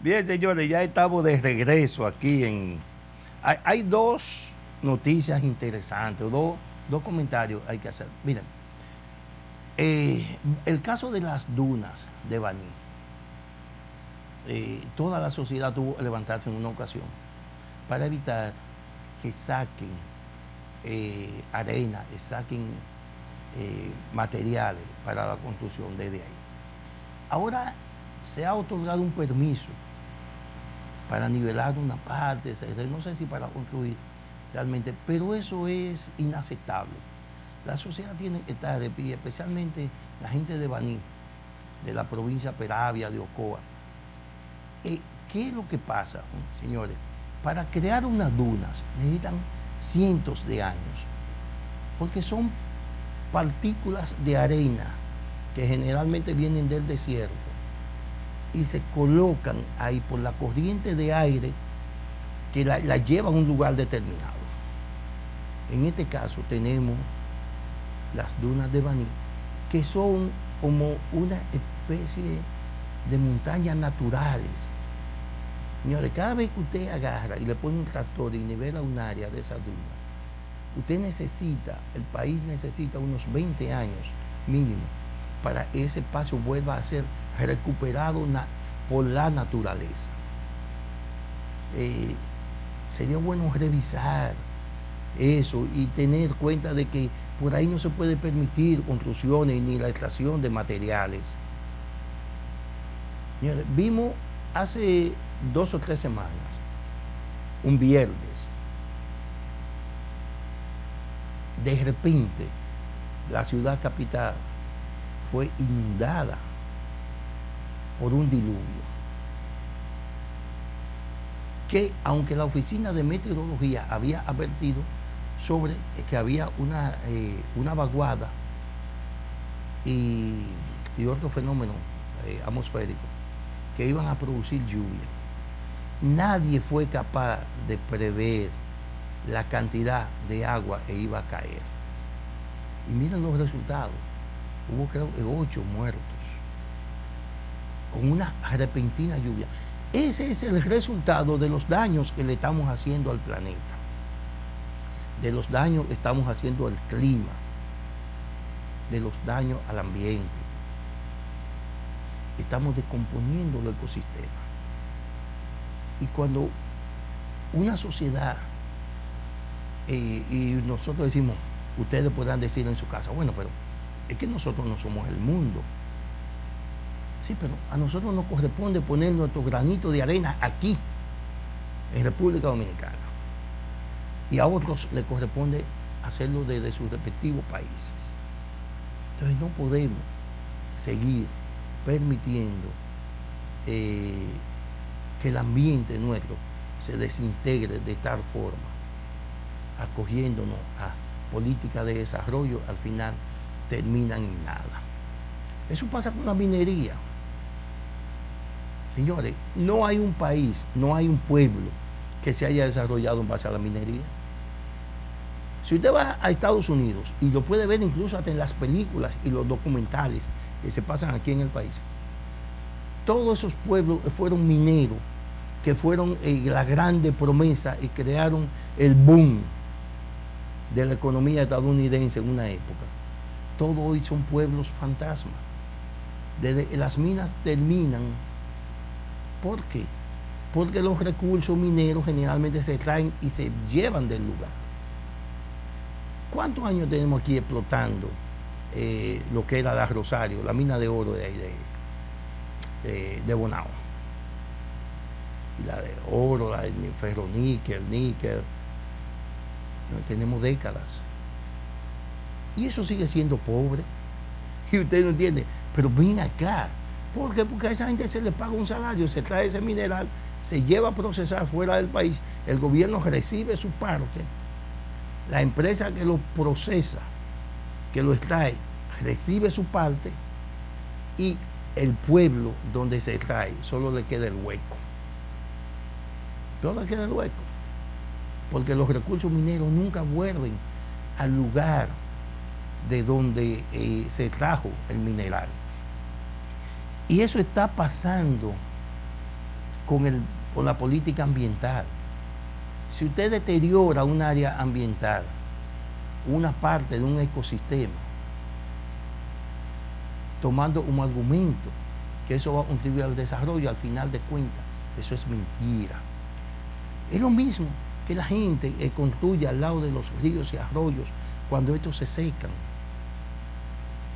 Bien, señores, ya estamos de regreso aquí en... Hay dos noticias interesantes, dos comentarios hay que hacer. Miren, el caso de las dunas de Baní, toda la sociedad tuvo que levantarse en una ocasión para evitar que saquen arena, que saquen materiales para la construcción desde ahí. Ahora se ha otorgado un permiso para nivelar una parte, no sé si para construir realmente, pero eso es inaceptable. La sociedad tiene que estar de pie, especialmente la gente de Baní, de la provincia de Peravia, de Ocoa. ¿Qué es lo que pasa, señores? Para crear unas dunas necesitan cientos de años, porque son partículas de arena que generalmente vienen del desierto y se colocan ahí por la corriente de aire que la lleva a un lugar determinado. En este caso tenemos las dunas de Baní, que son como una especie de montañas naturales. Señores, cada vez que usted agarra y le pone un tractor y nivela un área de esas dunas, usted necesita, el país necesita unos 20 años mínimo para que ese espacio vuelva a ser recuperado por la naturaleza. Sería bueno revisar eso y tener cuenta de que por ahí no se puede permitir construcciones ni la extracción de materiales. Señores, vimos hace 2 o 3 semanas, un viernes, de repente la ciudad capital fue inundada por un diluvio que, aunque la oficina de meteorología había advertido sobre que había una vaguada y otro fenómeno atmosférico que iban a producir lluvia, nadie fue capaz de prever la cantidad de agua que iba a caer. Y miren los resultados. Hubo, creo que 8 muertos con una repentina lluvia. Ese es el resultado de los daños que le estamos haciendo al planeta, de los daños que estamos haciendo al clima, de los daños al ambiente. Estamos descomponiendo el ecosistema. Y cuando una sociedad, y nosotros decimos, ustedes podrán decir en su casa, bueno, pero es que nosotros no somos el mundo. Sí, pero a nosotros nos corresponde poner nuestro granito de arena aquí, en República Dominicana. Y a otros les corresponde hacerlo desde sus respectivos países. Entonces no podemos seguir permitiendo que el ambiente nuestro se desintegre de tal forma, acogiéndonos a políticas de desarrollo, al final terminan en nada. Eso pasa con la minería. Señores, no hay un país, no hay un pueblo que se haya desarrollado en base a la minería. Si usted va a Estados Unidos, y lo puede ver incluso hasta en las películas y los documentales que se pasan aquí en el país, todos esos pueblos fueron mineros, que fueron la grande promesa y crearon el boom de la economía estadounidense en una época. Todos hoy son pueblos fantasmas. Desde las minas terminan. ¿Por qué? Porque los recursos mineros generalmente se traen y se llevan del lugar. ¿Cuántos años tenemos aquí explotando lo que era la Rosario, la mina de oro de ahí de Bonao? Y la de oro, la de ferroníquel, níquel. No, tenemos décadas. Y eso sigue siendo pobre. Y usted no entiende. Pero ven acá. ¿Por qué? Porque a esa gente se le paga un salario, se trae ese mineral, se lleva a procesar fuera del país, el gobierno recibe su parte, la empresa que lo procesa, que lo extrae, recibe su parte, y el pueblo donde se extrae solo le queda el hueco. Solo le queda el hueco. Porque los recursos mineros nunca vuelven al lugar de donde se trajo el mineral. Y eso está pasando con la política ambiental. Si usted deteriora un área ambiental, una parte de un ecosistema, tomando como argumento que eso va a contribuir al desarrollo, al final de cuentas, eso es mentira. Es lo mismo que la gente construye al lado de los ríos y arroyos cuando estos se secan.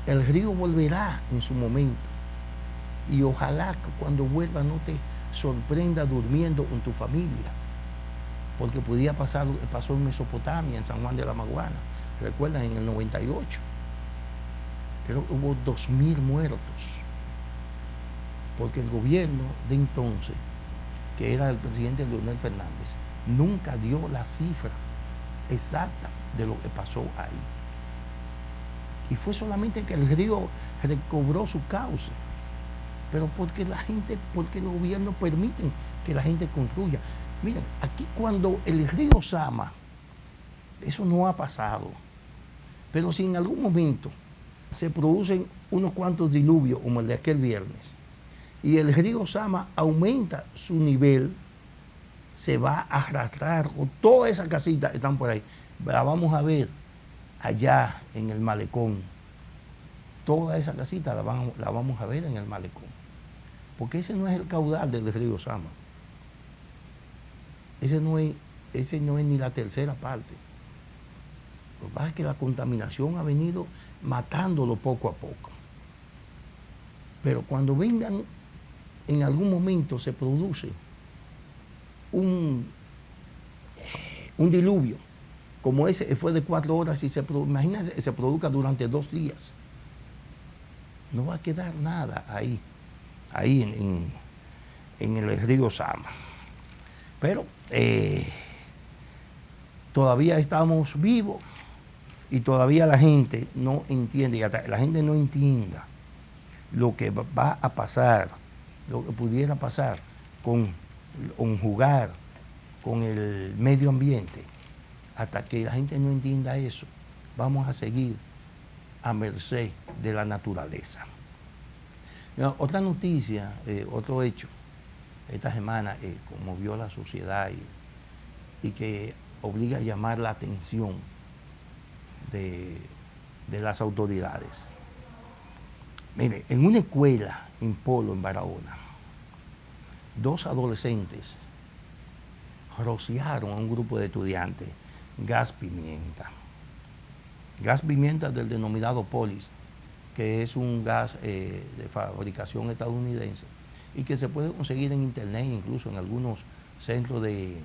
El río volverá en su momento y ojalá que cuando vuelva no te sorprenda durmiendo con tu familia, porque podía pasar lo que pasó en Mesopotamia, en San Juan de la Maguana. Recuerdan, en el 98, creo que hubo 2.000 muertos, porque el gobierno de entonces, que era el presidente Leonel Fernández, nunca dio la cifra exacta de lo que pasó ahí. Y fue solamente que el río recobró su cauce, pero porque porque los gobiernos permiten que la gente construya. Miren, aquí cuando el río Sama, eso no ha pasado, pero si en algún momento se producen unos cuantos diluvios, como el de aquel viernes, y el río Sama aumenta su nivel, se va a arrastrar, o todas esas casitas que están por ahí, la vamos a ver allá en el malecón. Toda esa casita la vamos a ver en el malecón, porque ese no es el caudal del río Sama. Ese no es ni la tercera parte. Lo que pasa es que la contaminación ha venido matándolo poco a poco. Pero cuando vengan, en algún momento se produce un diluvio, como ese fue de 4 horas, y imagínense, se produzca durante 2 días. No va a quedar nada ahí en el río Sama. Pero todavía estamos vivos y todavía la gente no entiende, y hasta la gente no entienda lo que va a pasar, lo que pudiera pasar con jugar con el medio ambiente. Hasta que la gente no entienda eso, vamos a seguir a merced de la naturaleza. Otra noticia, otro hecho, esta semana conmovió a la sociedad y que obliga a llamar la atención de las autoridades. Mire, en una escuela en Polo, en Barahona, 2 adolescentes rociaron a un grupo de estudiantes gas pimienta. Gas pimienta del denominado Polis, que es un gas de fabricación estadounidense y que se puede conseguir en internet, incluso en algunos centros de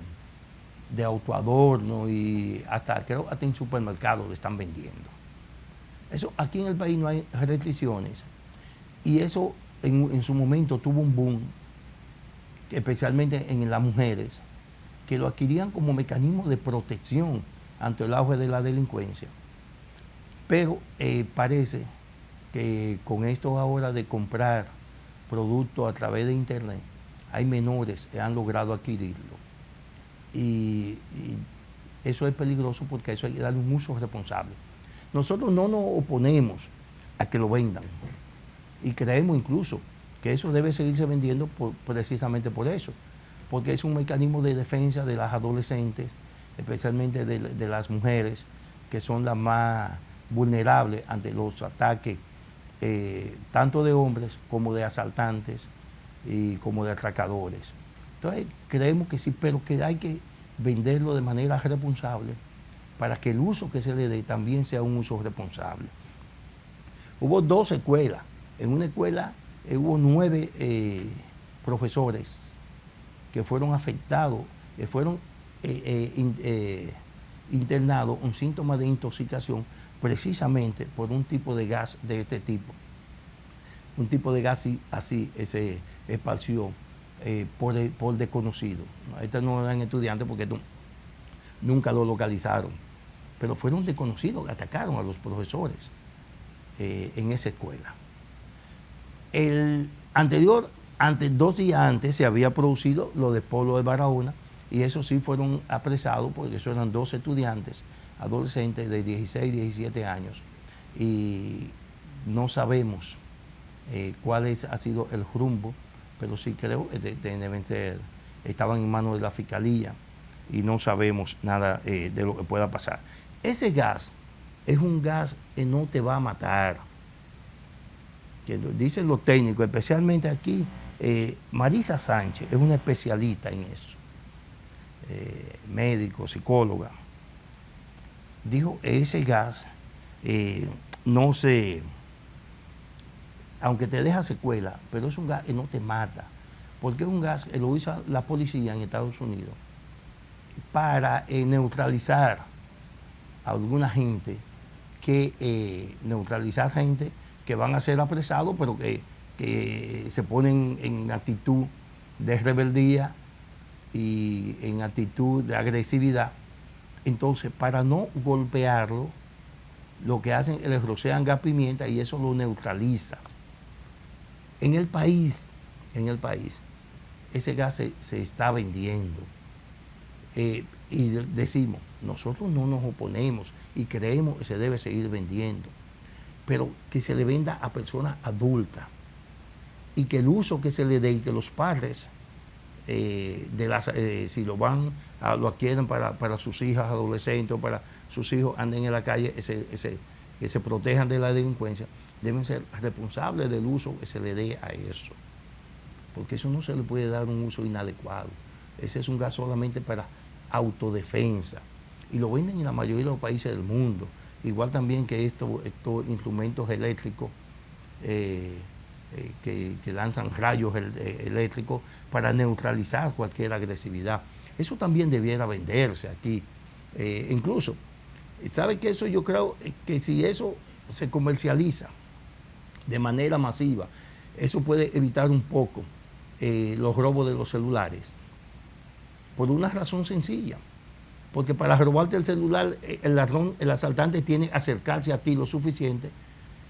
autoadorno, y creo hasta en supermercados lo están vendiendo. Eso, aquí en el país no hay restricciones, y eso en su momento tuvo un boom, especialmente en las mujeres, que lo adquirían como mecanismo de protección ante el auge de la delincuencia. Pero parece que con esto ahora de comprar productos a través de internet, hay menores que han logrado adquirirlo. Y eso es peligroso, porque a eso hay que darle un uso responsable. Nosotros no nos oponemos a que lo vendan, y creemos incluso que eso debe seguirse vendiendo precisamente por eso, porque es un mecanismo de defensa de las adolescentes, especialmente de las mujeres, que son las más vulnerables ante los ataques tanto de hombres como de asaltantes y como de atracadores. Entonces creemos que sí, pero que hay que venderlo de manera responsable para que el uso que se le dé también sea un uso responsable. Hubo 2 escuelas. En una escuela hubo 9 profesores que fueron afectados, que fueron internados con síntomas de intoxicación, precisamente por un tipo de gas de este tipo. Un tipo de gas así se esparció por desconocido. Estos no eran estudiantes porque nunca lo localizaron, pero fueron desconocidos que atacaron a los profesores en esa escuela. El anterior, 2 días antes, se había producido lo de Polo de Barahona, y esos sí fueron apresados, porque eso eran 2 estudiantes, adolescentes de 16, 17 años, y no sabemos cuál ha sido el rumbo pero sí creo que deben ser, estaban en manos de la fiscalía y no sabemos nada de lo que pueda pasar. Ese gas es un gas que no te va a matar, que dicen los técnicos, especialmente aquí. Marisa Sánchez es una especialista en eso, médico, psicóloga. Dijo, ese gas no se, aunque te deja secuela, pero es un gas que no te mata, porque es un gas que lo usa la policía en Estados Unidos para neutralizar a alguna gente, neutralizar gente que van a ser apresados, pero que se ponen en actitud de rebeldía y en actitud de agresividad. Entonces, para no golpearlo, lo que hacen es les rocian gas pimienta y eso lo neutraliza. En el país, ese gas se está vendiendo. Y decimos, nosotros no nos oponemos y creemos que se debe seguir vendiendo, pero que se le venda a personas adultas y que el uso que se le dé y que los padres, si lo adquieren para sus hijas adolescentes o para sus hijos anden en la calle, que se protejan de la delincuencia, deben ser responsables del uso que se le dé a eso, porque eso no se le puede dar un uso inadecuado. Ese es un gas solamente para autodefensa y lo venden en la mayoría de los países del mundo, igual también que estos instrumentos eléctricos que lanzan rayos eléctricos para neutralizar cualquier agresividad. Eso también debiera venderse aquí. Incluso, ¿sabe qué? Eso yo creo que si eso se comercializa de manera masiva, eso puede evitar un poco los robos de los celulares. Por una razón sencilla. Porque para robarte el celular, el asaltante tiene que acercarse a ti lo suficiente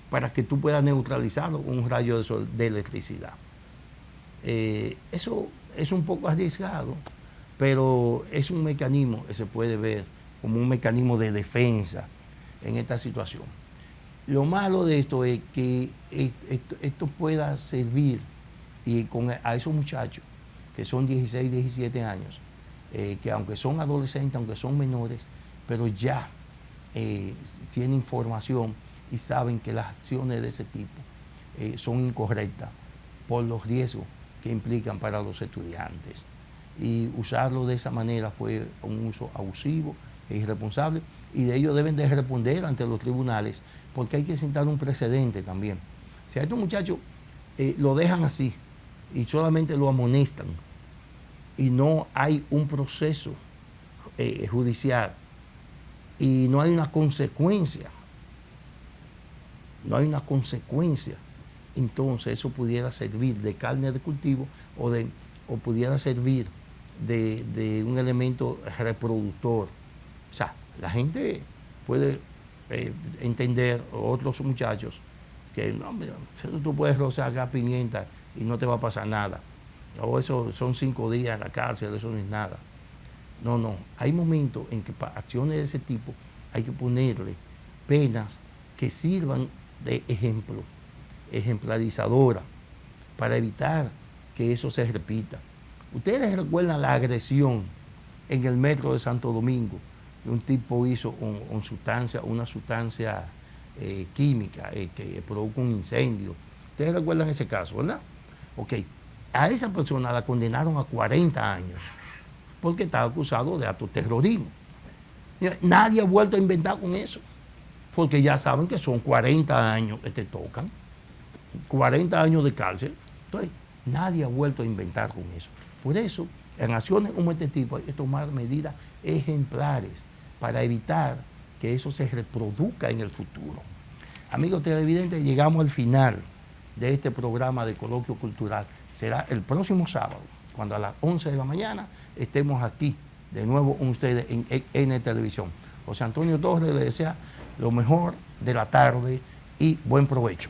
para que tú puedas neutralizarlo con un rayo de electricidad. Eso es un poco arriesgado, pero es un mecanismo que se puede ver como un mecanismo de defensa en esta situación. Lo malo de esto es que esto pueda servir y a esos muchachos que son 16, 17 años, que aunque son adolescentes, aunque son menores, pero ya tienen información y saben que las acciones de ese tipo son incorrectas por los riesgos que implican para los estudiantes. Y usarlo de esa manera fue un uso abusivo e irresponsable, y de ello deben de responder ante los tribunales, porque hay que sentar un precedente también. Si a estos muchachos lo dejan así y solamente lo amonestan y no hay un proceso judicial y no hay una consecuencia, entonces eso pudiera servir de carne de cultivo o pudiera servir de un elemento reproductor. O sea, la gente puede entender, otros muchachos, que no, mira, tú puedes rociar gas pimienta y no te va a pasar nada. O eso son 5 días en la cárcel, eso no es nada. No, hay momentos en que para acciones de ese tipo hay que ponerle penas que sirvan de ejemplo, ejemplarizadora, para evitar que eso se repita. Ustedes recuerdan la agresión en el metro de Santo Domingo, que un tipo hizo una sustancia química que provoca un incendio. Ustedes recuerdan ese caso, ¿verdad? Ok, a esa persona la condenaron a 40 años porque estaba acusado de acto de terrorismo. Nadie ha vuelto a inventar con eso, porque ya saben que son 40 años que te tocan, 40 años de cárcel. Entonces, nadie ha vuelto a inventar con eso. Por eso, en acciones como este tipo hay que tomar medidas ejemplares para evitar que eso se reproduzca en el futuro. Amigos televidentes, llegamos al final de este programa de Coloquio Cultural. Será el próximo sábado, cuando a las 11 de la mañana estemos aquí de nuevo con ustedes en N Televisión. José Antonio Torres le desea lo mejor de la tarde y buen provecho.